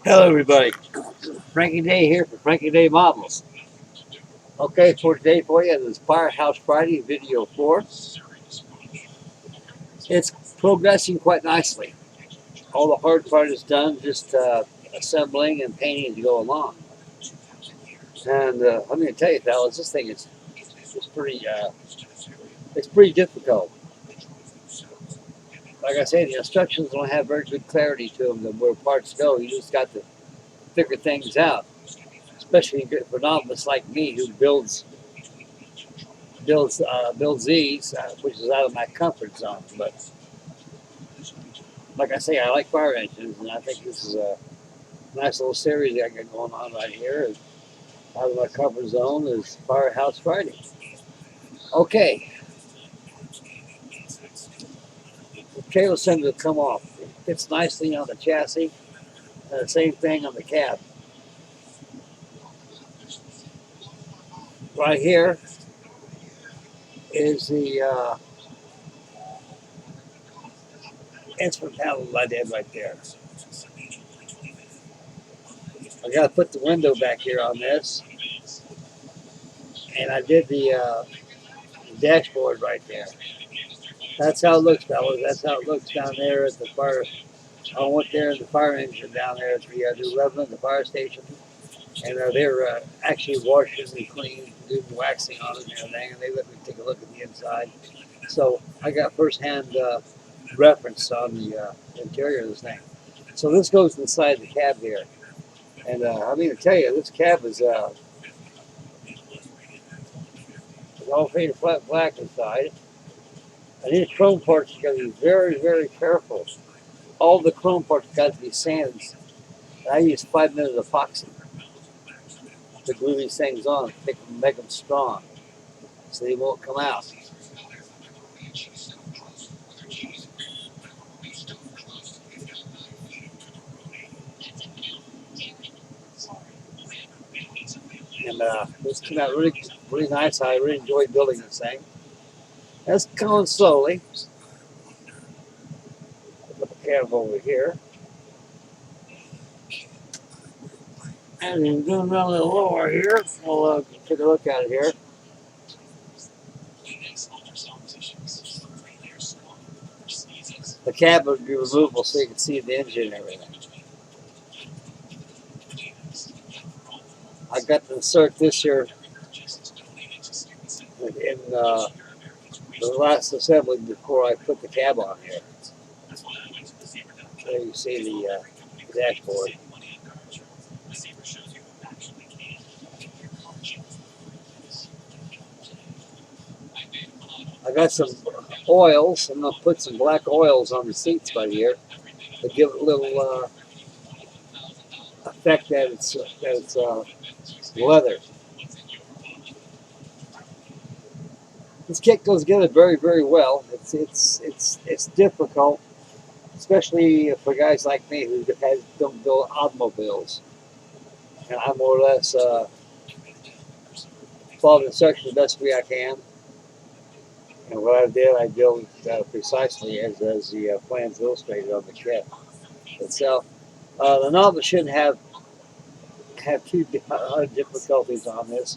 Hello, everybody. Frankie Day here for Frankie Day Models. Okay, for today for you, this is Firehouse Friday, video 4. It's progressing quite nicely. All the hard part is done, just assembling and painting to go along. And I'm going to tell you, fellas, this thing is it's pretty difficult. Like I say, the instructions don't have very good clarity to them where parts go. You just got to figure things out, especially for novices like me who builds these, which is out of my comfort zone. But like I say, I like fire engines, and I think this is a nice little series I got going on right here. Out of my comfort zone is Firehouse Friday. Okay, the trailer seems to come off. It fits nicely on the chassis, and the same thing on the cab. Right here is the instrument panel I did right there. I got to put the window back here on this, and I did the dashboard right there. That's how it looks, fellas. That's how it looks down there at the fire. I went there in the fire engine down there at the New Lebanon, the fire station, and they're actually washing and cleaning, doing waxing on it and everything, and they let me take a look at the inside. So I got first-hand reference on the interior of this thing. So this goes inside the cab here, and I mean to tell you, this cab is all painted flat black inside. And these chrome parts, you got to be very, very careful. All the chrome parts got to be sanded. I use 5-minute epoxy to glue these things on, make them strong, so they won't come out. And this came out really, really nice. I really enjoyed building this thing. That's going slowly. Put the cab over here. And then going down a little lower here. We'll take a look at it here. The cab would be removable so you can see the engine and everything. I got to insert this here in the last assembly before I put the cab on here. There you see the dashboard. I got some oils. I'm going to put some black oils on the seats right here to give it a little effect that it's leather. This kit goes together very, very well. It's difficult, especially for guys like me who don't build automobiles, and I more or less follow the instructions the best way I can. And what I did, I built precisely as the plans illustrated on the kit itself. The novice shouldn't have too difficulties on this,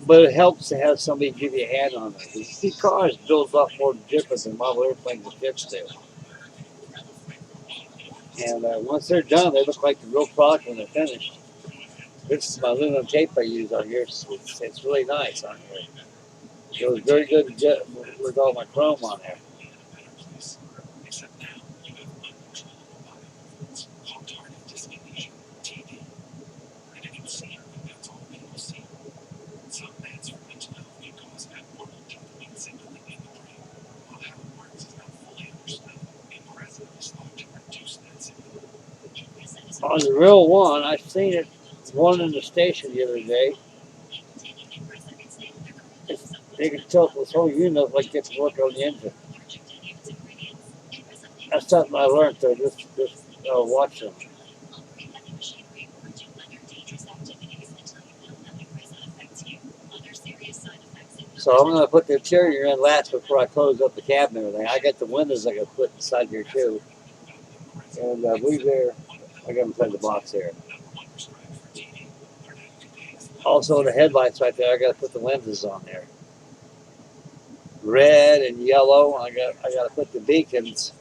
but it helps to have somebody give you a hand on it. These cars build a lot more different than model airplanes and ships do. And once they're done, they look like the real product when they're finished. This is my aluminum tape I use on here. It's really nice on here. It was very good with all my chrome on there. On the real one, I seen it one in the station the other day. They could tilt this whole unit like get to work on the engine. That's something I learned though, just watching. So I'm going to put the interior in last before I close up the cab and everything. I got the windows I got to put inside here too. And I believe they're I got inside the box here. Also, the headlights right there. I got to put the lenses on there. Red and yellow. I got to put the beacons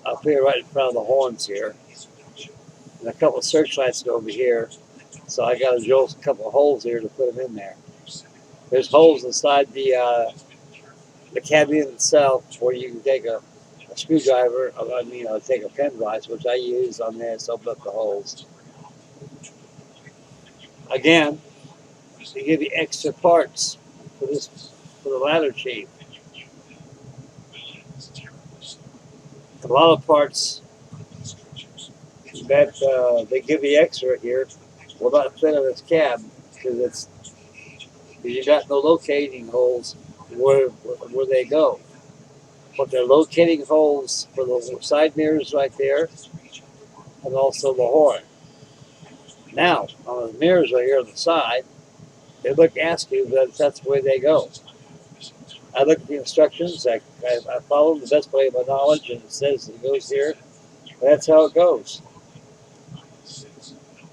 up here right in front of the horns here. And a couple of searchlights over here. So I got to drill a couple of holes here to put them in there. There's holes inside the cabin itself where you can take a screwdriver, take a pen vise, which I use on this to open up the holes. Again, they give you extra parts for the ladder sheet. A lot of parts that they give you extra here will not fit in this cab because you got no locating holes where they go. But they're locating holes for the side mirrors right there, and also the horn. Now, on the mirrors right here on the side, they look askew, but that's the way they go. I look at the instructions, I follow them the best way of my knowledge, and it says it goes here. That's how it goes.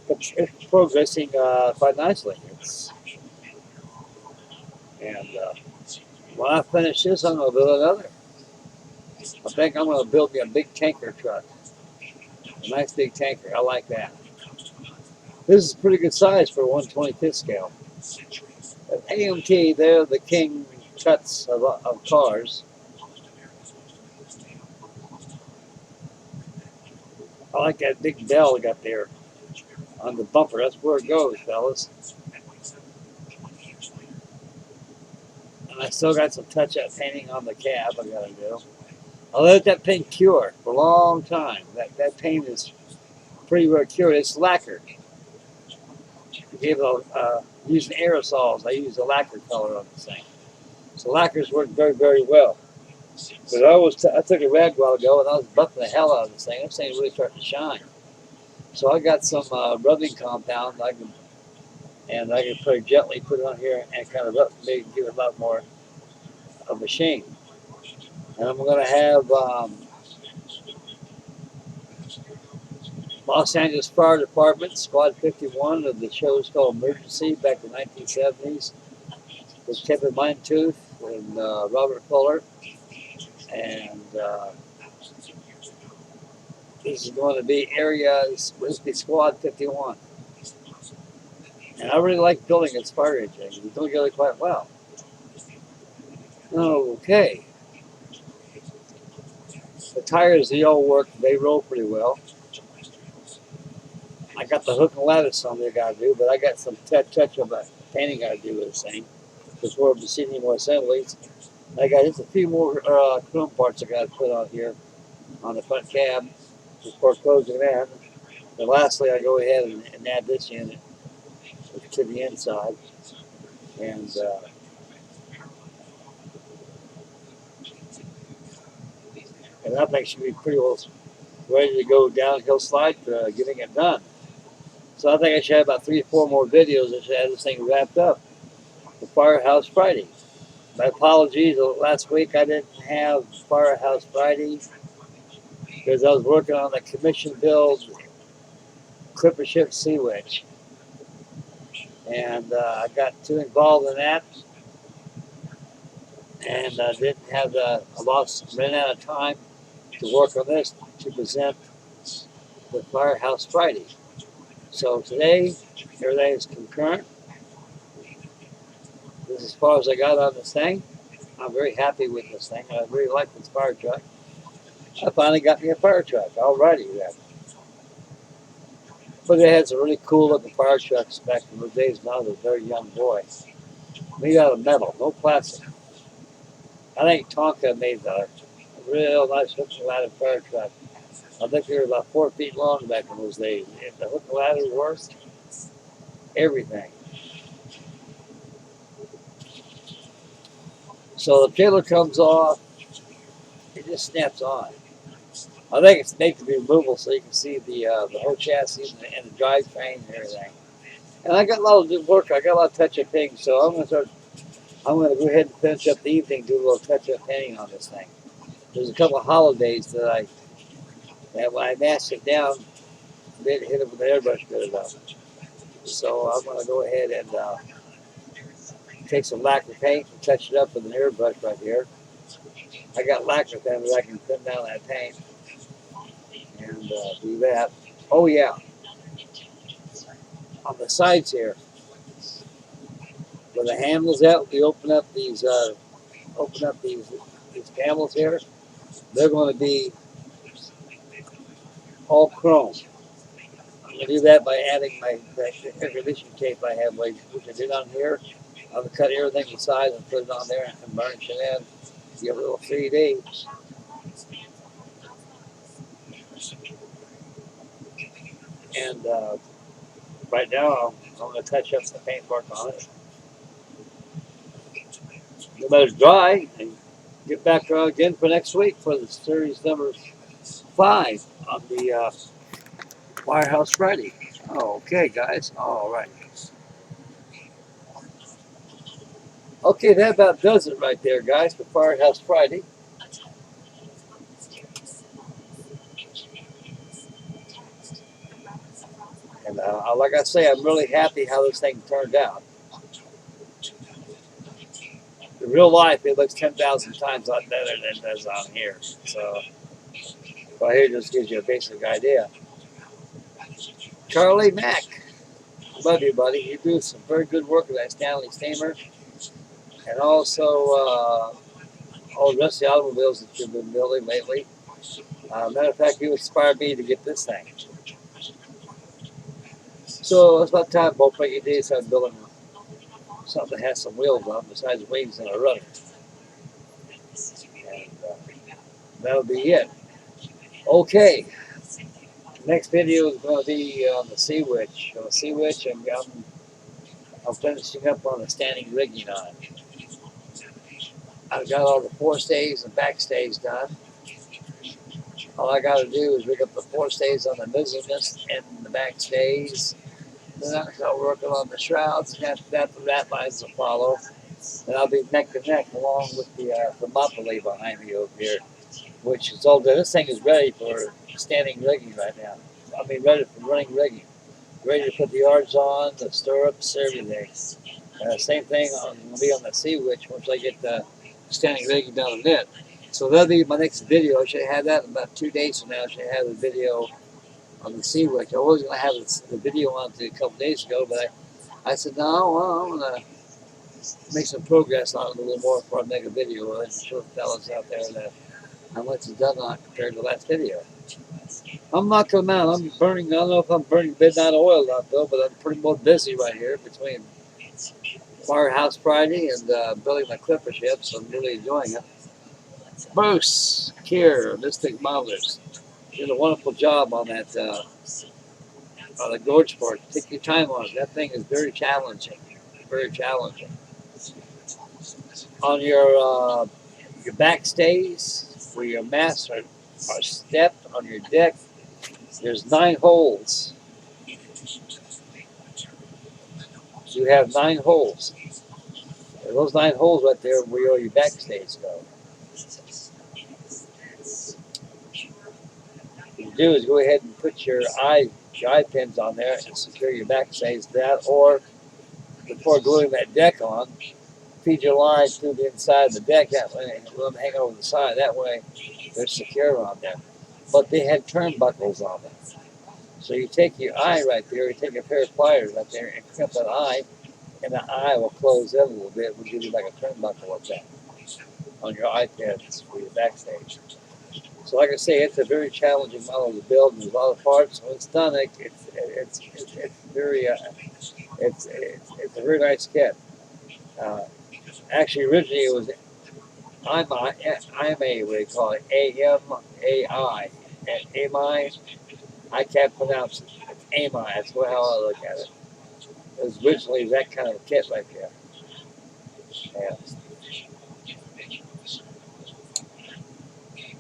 But it's progressing quite nicely. When I finish this, I'm going to build another. I think I'm going to build me a big tanker truck. A nice big tanker. I like that. This is a pretty good size for a 1/25th scale. At AMT, they're the king cuts of cars. I like that big bell got there on the bumper. That's where it goes, fellas. And I still got some touch-up painting on the cab I got to do. I let that paint cure for a long time. That paint is pretty well cured. It's lacquered. Using aerosols, I use a lacquer color on this thing. So lacquers work very, very well. But I took a rag a while ago and I was buffing the hell out of this thing. This thing's really starting to shine. So I got some rubbing compound I can gently put it on here and kind of maybe give it a lot more of a sheen. And I'm going to have Los Angeles Fire Department, Squad 51 of the shows called Emergency back in the 1970s. With Kevin Mindtooth and Robert Fuller. And this is going to be Squad 51. And I really like building its fire engine. We do together quite well. Okay. The tires, they all work. They roll pretty well. I got the hook and ladder some they got to do, but I got some touch of painting I got to do with this thing before I'm seeing more assemblies. I got just a few more chrome parts I got to put on here on the front cab before closing it in. And lastly, I go ahead and add this unit to the inside. And that thing should be pretty well ready to go downhill slide for getting it done. So I think I should have about 3 or 4 more videos that should have this thing wrapped up for Firehouse Friday. My apologies, last week I didn't have Firehouse Friday because I was working on the commission build Clipper Ship Sea Witch. And I got too involved in that. And I ran out of time to work on this to present the Firehouse Friday. So today, everything is concurrent. This is as far as I got on this thing. I'm very happy with this thing. I really like this fire truck. I finally got me a fire truck. Alrighty then. But they had some really cool looking fire trucks back in the days when I was a very young boy. Made out of metal, no plastic. I think Tonka made a real nice hook and ladder fire truck. I think they were about 4 feet long back in those days. And the hook and ladder worked. Everything. So the trailer comes off, it just snaps on. I think it's made to be removable so you can see the whole chassis and the drivetrain and everything. And I got a lot of work. I got a lot of touch-up painting, so I'm going to go ahead and finish up the evening, do a little touch-up painting on this thing. there's a couple of holidays that when I masked it down, didn't hit it with an airbrush good enough. So I'm going to go ahead and take some lacquer paint and touch it up with an airbrush right here. I got lacquer pen that I can thin down that paint and do that. Oh yeah, on the sides here, where the handle's at, we open up these panels here. They're going to be all chrome. I'm going to do that by adding my air conditioning tape I have, which I did on here. I'm going to cut everything to size and put it on there and burnish it in. Give it a little 3D. And right now, I'm going to touch up the paint work on it. No matter dry, and get back again for next week for the series number 5 on the Firehouse Friday. Oh, okay, guys. All right. Okay, that about does it right there, guys, for Firehouse Friday. And like I say, I'm really happy how this thing turned out. In real life, it looks 10,000 times a lot better than it does on here. So, right here just gives you a basic idea. Charlie Mack, love you, buddy. You do some very good work with that Stanley steamer. And also, all the rest of the automobiles that you've been building lately. Matter of fact, you inspired me to get this thing. So it's about time both Frankie and Dave started building something that has some wheels on besides wings and a rudder. And that'll be it. Okay. Next video is going to be on the Sea Witch. On the Sea Witch, I'm finishing up on the standing rigging on it. I've got all the forestays and backstays done. All I got to do is rig up the forestays on the mizzenmast and the backstays. Then I'll start working on the shrouds, and after that, the rat lines will follow. And I'll be neck to neck along with the Monopoly behind me over here, which is all good. This thing is ready for standing rigging right now. I mean, ready for running rigging. Ready to put the yards on, the stirrups, everything. Same thing will be on the Sea Witch once I get the standing rigging done on it. So that'll be my next video. I should have that in about 2 days from now. I should have the video on the Sea Witch. I was going to have the video on it a couple days ago, but I said, no, well, I'm going to make some progress on it a little more before I make a video and show the fellas out there that how much is done on it compared to the last video. I'm not coming out. I'm burning, I don't know if I'm burning midnight oil or not, though, but I'm pretty more busy right here between Firehouse Friday and building my clipper ship, so I'm really enjoying it. Bruce Kier, Mystic Modelers, did a wonderful job on that on the gorge part. Take your time on it. That thing is very challenging. Very challenging. On your backstays, where your masts are stepped on your deck, there's 9 holes. You have 9 holes. And those 9 holes right there where all your backstays go. What you do is go ahead and put your eye pins on there and secure your backstays to that, or before gluing that deck on, feed your lines through the inside of the deck that way and let them hang over the side. That way they're secure on there. But they had turnbuckles on them. So you take your eye right there, you take a pair of pliers right there and crimp that eye, and the eye will close in a little bit. We'll give you like a turnbuckle like that on your eye pins for your backstage. So like I say, it's a very challenging model to build, and there's a lot of parts. When it's done, it's a very nice kit. Actually, originally it was IMA, what do you call it? AMAI. AMI. I can't pronounce it. It's AMI. That's how I look at it. It was originally that kind of a kit right there. Yeah.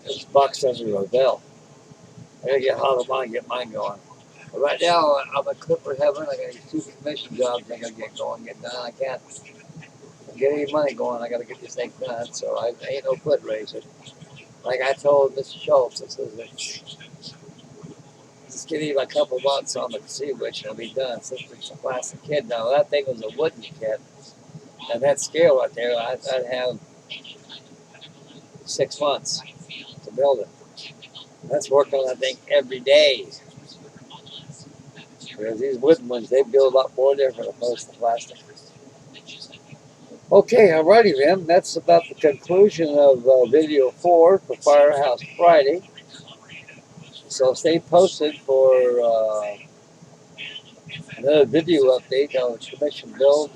It's boxed under a bell. I gotta get hot on mine and get mine going. But right now, I'm a clipper heaven. I got 2 commission jobs I gotta get done. I can't get any money going. I gotta get this thing done. So I ain't no foot raiser. Like I told Mr. Schultz, I said, just give him a couple months on the sea witch and it'll be done. Since it's a plastic kit now, that thing was a wooden kit. And that scale right there, I'd have 6 months to build it. That's working on that thing every day. Whereas these wooden ones, they build a lot more there for opposed to plastic. Okay, alrighty then. That's about the conclusion of video 4 for Firehouse Friday. So stay posted for another video update on the commission build.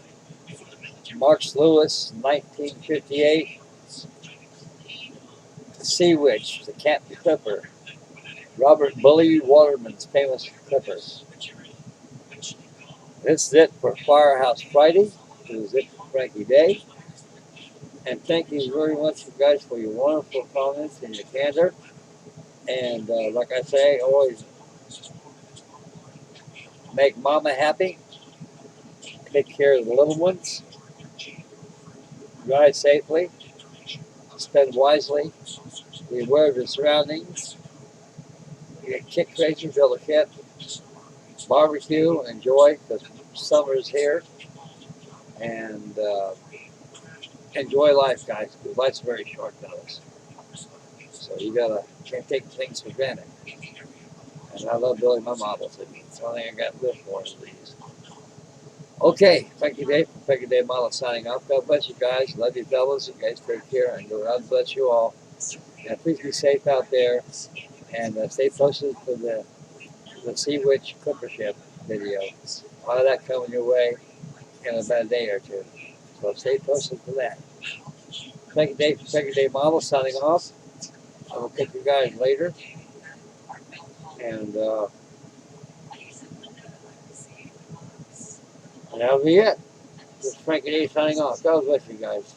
Marks Lewis, 1958. The Sea Witch, the Captain Clipper. Robert Bully Waterman's famous clippers. This is it for Firehouse Friday. This is it for Frankie Day. And thank you very much, you guys, for your wonderful comments and your candor. And like I say, always make mama happy. Take care of the little ones. Drive safely. Spend wisely. Be aware of your surroundings. You get kick crazy, build a kit. Barbecue, enjoy, because summer's here. And enjoy life, guys, because life's very short, fellas. So you can't take things for granted. And I love building my models. It's the only thing I got to live for is these. Okay, Frankie Day from Frankie Day Model signing off. God bless you guys. Love you, fellas. You guys take care, and God bless you all. And please be safe out there, and stay posted for the Sea Witch Clipper Ship video. A lot of that coming your way in about a day or two. So stay posted for that. Frankie Day from Frankie Day Model signing off. I will catch you guys later. And that'll be it. This is Frankie Day signing off. God bless you guys.